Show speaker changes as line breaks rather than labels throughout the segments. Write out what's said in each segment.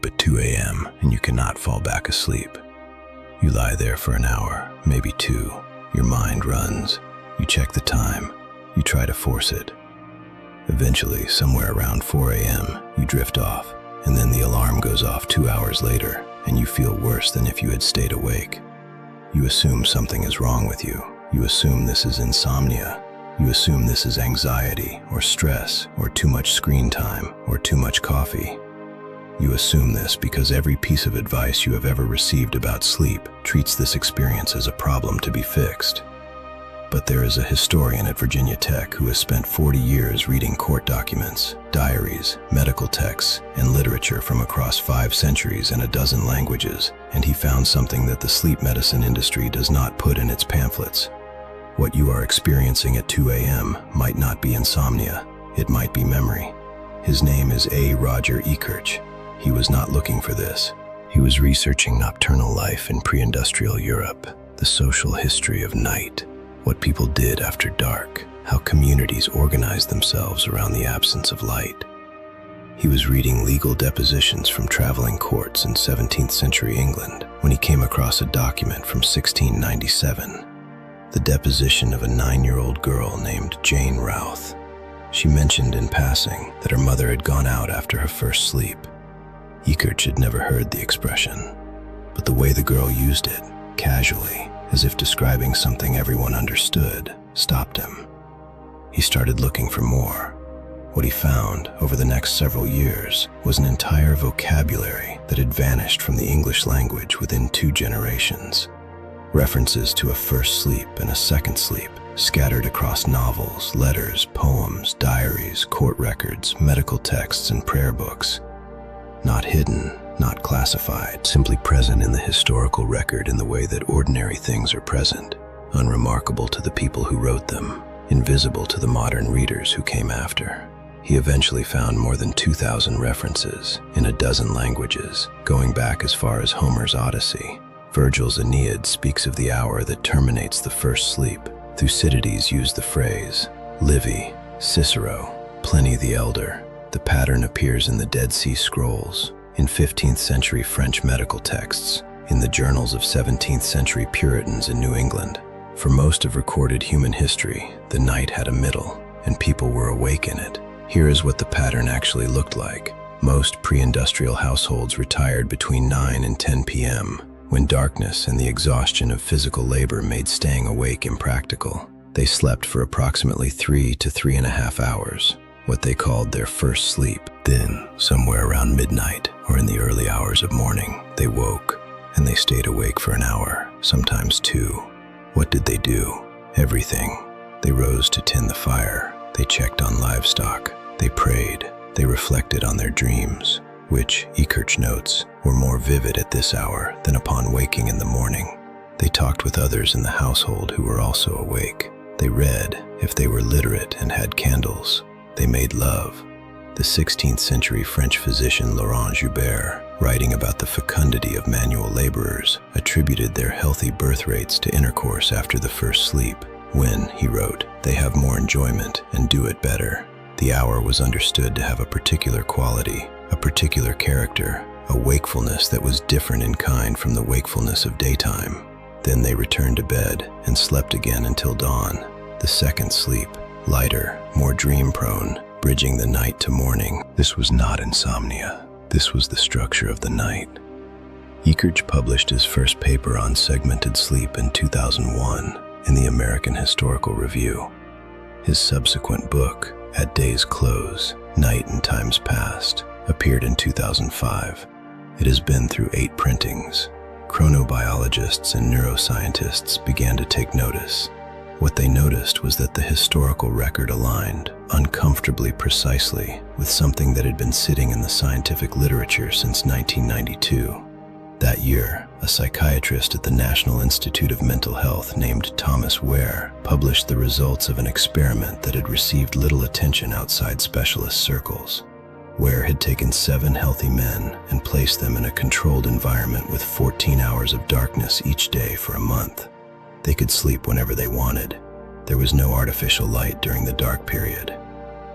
up at 2 a.m. and you cannot fall back asleep. You lie there for an hour, maybe two. Your mind runs. You check the time. You try to force it. Eventually, somewhere around 4 a.m., you drift off, and then the alarm goes off 2 hours later, and you feel worse than if you had stayed awake. You assume something is wrong with you. You assume this is insomnia. You assume this is anxiety, or stress, or too much screen time, or too much coffee. You assume this because every piece of advice you have ever received about sleep treats this experience as a problem to be fixed. But there is a historian at Virginia Tech who has spent 40 years reading court documents, diaries, medical texts, and literature from across 5 centuries and a dozen languages, and he found something that the sleep medicine industry does not put in its pamphlets. What you are experiencing at 2 a.m. might not be insomnia, it might be memory. His name is A. Roger Ekirch. He was not looking for this. He was researching nocturnal life in pre-industrial Europe, the social history of night, what people did after dark, how communities organized themselves around the absence of light. He was reading legal depositions from traveling courts in 17th century England when he came across a document from 1697. The deposition of a 9-year-old girl named Jane Routh. She mentioned in passing that her mother had gone out after her first sleep. Ekirch had never heard the expression, but the way the girl used it, casually, as if describing something everyone understood, stopped him. He started looking for more. What he found over the next several years was an entire vocabulary that had vanished from the English language within 2 generations. References to a first sleep and a second sleep scattered across novels, letters, poems, diaries, court records, medical texts, and prayer books. Not hidden, not classified, simply present in the historical record in the way that ordinary things are present, unremarkable to the people who wrote them, invisible to the modern readers who came after. He eventually found more than 2,000 references in a dozen languages, going back as far as Homer's Odyssey. Virgil's Aeneid speaks of the hour that terminates the first sleep. Thucydides used the phrase. Livy, Cicero, Pliny the Elder. The pattern appears in the Dead Sea Scrolls, in 15th century French medical texts, in the journals of 17th century Puritans in New England. For most of recorded human history, the night had a middle, and people were awake in it. Here is what the pattern actually looked like. Most pre-industrial households retired between 9 and 10 p.m., when darkness and the exhaustion of physical labor made staying awake impractical. They slept for approximately 3 to 3.5 hours, what they called their first sleep. Then, somewhere around midnight or in the early hours of morning, they woke, and they stayed awake for an hour, sometimes 2. What did they do? Everything. They rose to tend the fire. They checked on livestock. They prayed. They reflected on their dreams, which, Ekirch notes, were more vivid at this hour than upon waking in the morning. They talked with others in the household who were also awake. They read, if they were literate and had candles. They made love. The 16th century French physician Laurent Joubert, writing about the fecundity of manual laborers, attributed their healthy birth rates to intercourse after the first sleep, when, he wrote, they have more enjoyment and do it better. The hour was understood to have a particular quality, a particular character, a wakefulness that was different in kind from the wakefulness of daytime. Then they returned to bed and slept again until dawn. The second sleep, lighter, more dream-prone, bridging the night to morning. This was not insomnia. This was the structure of the night. Ekirch published his first paper on segmented sleep in 2001 in the American Historical Review. His subsequent book, At Day's Close, Night and Times Past, appeared in 2005. It has been through 8 printings. Chronobiologists and neuroscientists began to take notice. What they noticed was that the historical record aligned uncomfortably precisely with something that had been sitting in the scientific literature since 1992. That year, a psychiatrist at the National Institute of Mental Health named Thomas Wehr published the results of an experiment that had received little attention outside specialist circles. Wehr had taken 7 healthy men and placed them in a controlled environment with 14 hours of darkness each day for a month. They could sleep whenever they wanted. There was no artificial light during the dark period.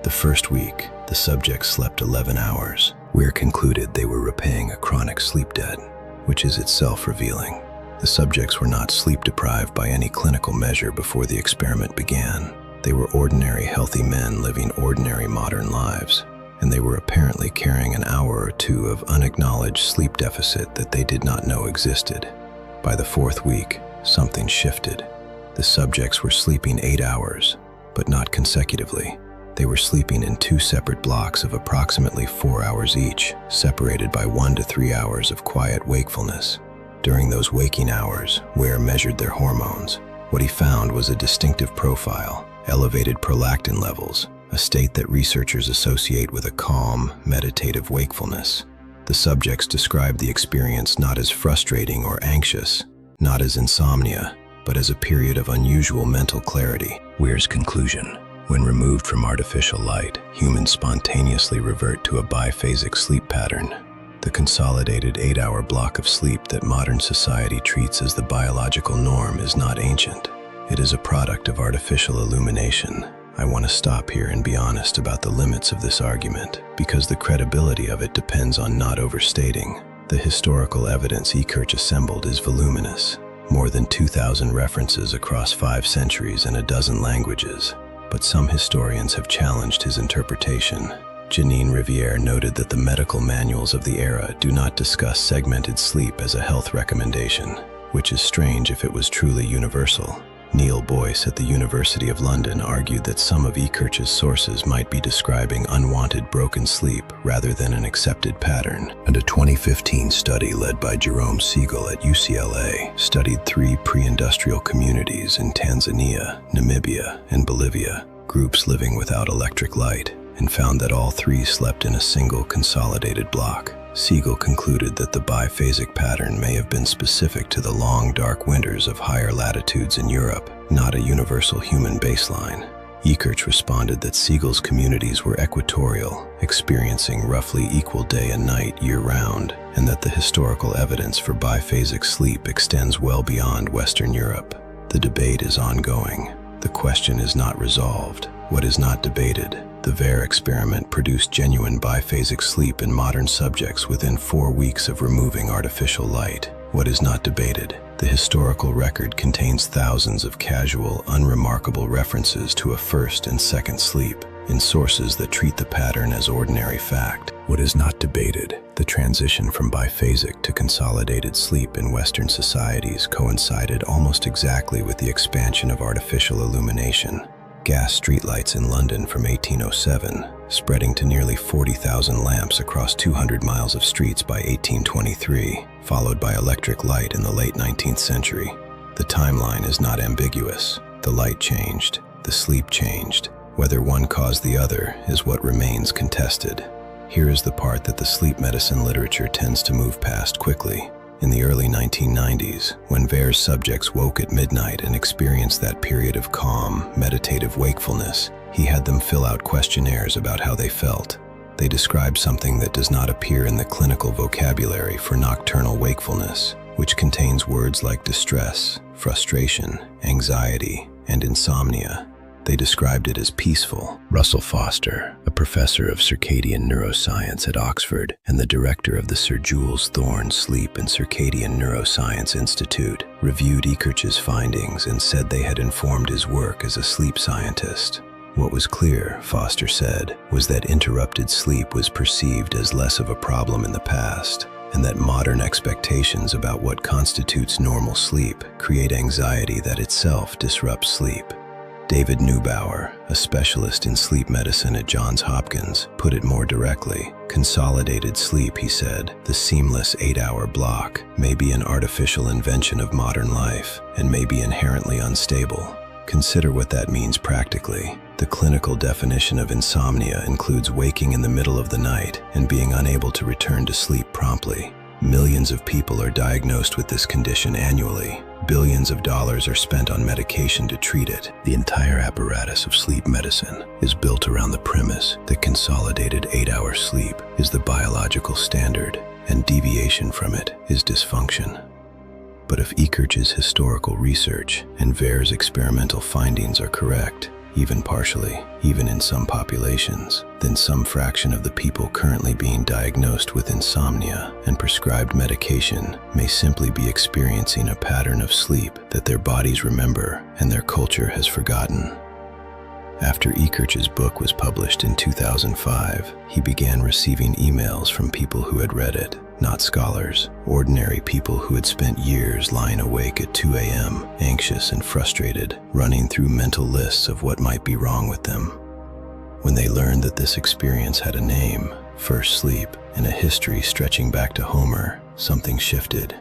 The first week, the subjects slept 11 hours. Wehr concluded they were repaying a chronic sleep debt, which is itself revealing. The subjects were not sleep-deprived by any clinical measure before the experiment began. They were ordinary, healthy men living ordinary modern lives, and they were apparently carrying an hour or two of unacknowledged sleep deficit that they did not know existed. By the 4th week, something shifted. The subjects were sleeping 8 hours, but not consecutively. They were sleeping in 2 separate blocks of approximately 4 hours each, separated by 1 to 3 hours of quiet wakefulness. During those waking hours, Wehr measured their hormones. What he found was a distinctive profile: elevated prolactin levels, a state that researchers associate with a calm, meditative wakefulness. The subjects described the experience not as frustrating or anxious, not as insomnia, but as a period of unusual mental clarity. Wehr's conclusion: when removed from artificial light, humans spontaneously revert to a biphasic sleep pattern. The consolidated 8-hour block of sleep that modern society treats as the biological norm is not ancient. It is a product of artificial illumination. I want to stop here and be honest about the limits of this argument, because the credibility of it depends on not overstating. The historical evidence Ekirch assembled is voluminous, more than 2,000 references across 5 centuries and a dozen languages. But some historians have challenged his interpretation. Janine Riviere noted that the medical manuals of the era do not discuss segmented sleep as a health recommendation, which is strange if it was truly universal. Neil Boyce at the University of London argued that some of Ekirch's sources might be describing unwanted broken sleep rather than an accepted pattern. And a 2015 study led by Jerome Siegel at UCLA studied 3 pre-industrial communities in Tanzania, Namibia, and Bolivia, groups living without electric light, and found that all 3 slept in a single consolidated block. Siegel concluded that the biphasic pattern may have been specific to the long, dark winters of higher latitudes in Europe, not a universal human baseline. Ekirch responded that Siegel's communities were equatorial, experiencing roughly equal day and night year-round, and that the historical evidence for biphasic sleep extends well beyond Western Europe. The debate is ongoing. The question is not resolved. What is not debated? The Wehr experiment produced genuine biphasic sleep in modern subjects within 4 weeks of removing artificial light. What is not debated? The historical record contains thousands of casual, unremarkable references to a first and second sleep, in sources that treat the pattern as ordinary fact. What is not debated? The transition from biphasic to consolidated sleep in Western societies coincided almost exactly with the expansion of artificial illumination. Gas streetlights in London from 1807, spreading to nearly 40,000 lamps across 200 miles of streets by 1823, followed by electric light in the late 19th century. The timeline is not ambiguous. The light changed, the sleep changed. Whether one caused the other is what remains contested. Here is the part that the sleep medicine literature tends to move past quickly. In the early 1990s, when Wehr's subjects woke at midnight and experienced that period of calm, meditative wakefulness, he had them fill out questionnaires about how they felt. They described something that does not appear in the clinical vocabulary for nocturnal wakefulness, which contains words like distress, frustration, anxiety, and insomnia. They described it as peaceful. Russell Foster, a professor of circadian neuroscience at Oxford and the director of the Sir Jules Thorne Sleep and Circadian Neuroscience Institute, reviewed Ekirch's findings and said they had informed his work as a sleep scientist. What was clear, Foster said, was that interrupted sleep was perceived as less of a problem in the past, and that modern expectations about what constitutes normal sleep create anxiety that itself disrupts sleep. David Neubauer, a specialist in sleep medicine at Johns Hopkins, put it more directly. Consolidated sleep, he said, the seamless 8-hour block, may be an artificial invention of modern life and may be inherently unstable. Consider what that means practically. The clinical definition of insomnia includes waking in the middle of the night and being unable to return to sleep promptly. Millions of people are diagnosed with this condition annually. Billions of dollars are spent on medication to treat it. The entire apparatus of sleep medicine is built around the premise that consolidated 8-hour sleep is the biological standard, and deviation from it is dysfunction. But if Ekirch's historical research and Wehr's experimental findings are correct, even partially, even in some populations, then some fraction of the people currently being diagnosed with insomnia and prescribed medication may simply be experiencing a pattern of sleep that their bodies remember and their culture has forgotten. After Ekirch's book was published in 2005, he began receiving emails from people who had read it, not scholars, ordinary people who had spent years lying awake at 2 a.m., anxious and frustrated, running through mental lists of what might be wrong with them. When they learned that this experience had a name, first sleep, and a history stretching back to Homer, something shifted.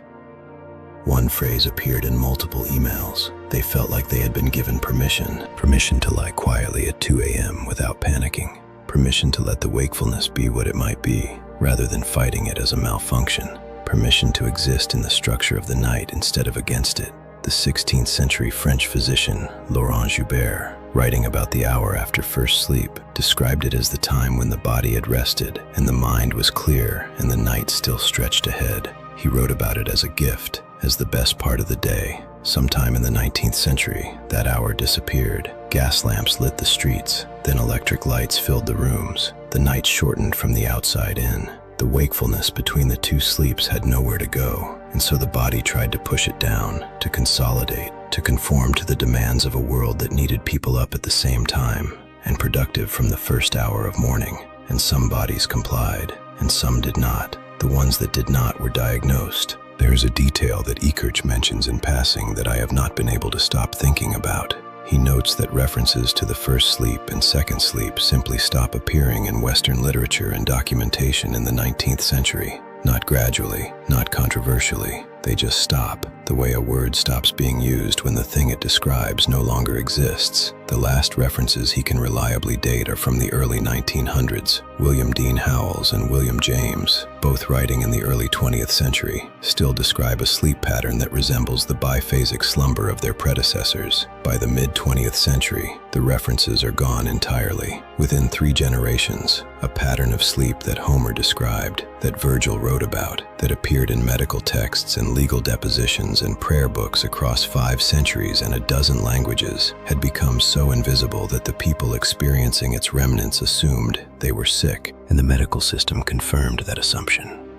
One phrase appeared in multiple emails. They felt like they had been given permission to lie quietly at 2 a.m. without panicking, permission to let the wakefulness be what it might be, rather than fighting it as a malfunction, permission to exist in the structure of the night instead of against it. The 16th century French physician, Laurent Joubert, writing about the hour after first sleep, described it as the time when the body had rested and the mind was clear and the night still stretched ahead. He wrote about it as a gift, as the best part of the day. Sometime in the 19th century, that hour disappeared. Gas lamps lit the streets, then electric lights filled the rooms. The night shortened from the outside in. The wakefulness between the two sleeps had nowhere to go, and so the body tried to push it down, to consolidate, to conform to the demands of a world that needed people up at the same time, and productive from the first hour of morning. And some bodies complied, and some did not. The ones that did not were diagnosed. There is a detail that Ekirch mentions in passing that I have not been able to stop thinking about. He notes that references to the first sleep and second sleep simply stop appearing in Western literature and documentation in the 19th century. Not gradually, not controversially, they just stop, the way a word stops being used when the thing it describes no longer exists. The last references he can reliably date are from the early 1900s. William Dean Howells and William James, both writing in the early 20th century, still describe a sleep pattern that resembles the biphasic slumber of their predecessors. By the mid-20th century, the references are gone entirely. Within 3 generations, a pattern of sleep that Homer described, that Virgil wrote about, that appeared in medical texts and legal depositions and prayer books across 5 centuries and a dozen languages, had become so invisible that the people experiencing its remnants assumed they were sick, and the medical system confirmed that assumption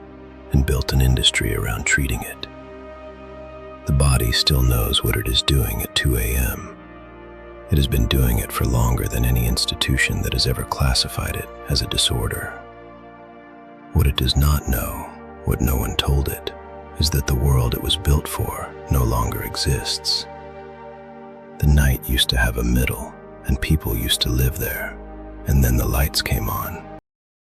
and built an industry around treating it. The body still knows what it is doing at 2 a.m. It has been doing it for longer than any institution that has ever classified it as a disorder. What it does not know, what no one told it, is that the world it was built for no longer exists. The night used to have a middle, and people used to live there, and then the lights came on,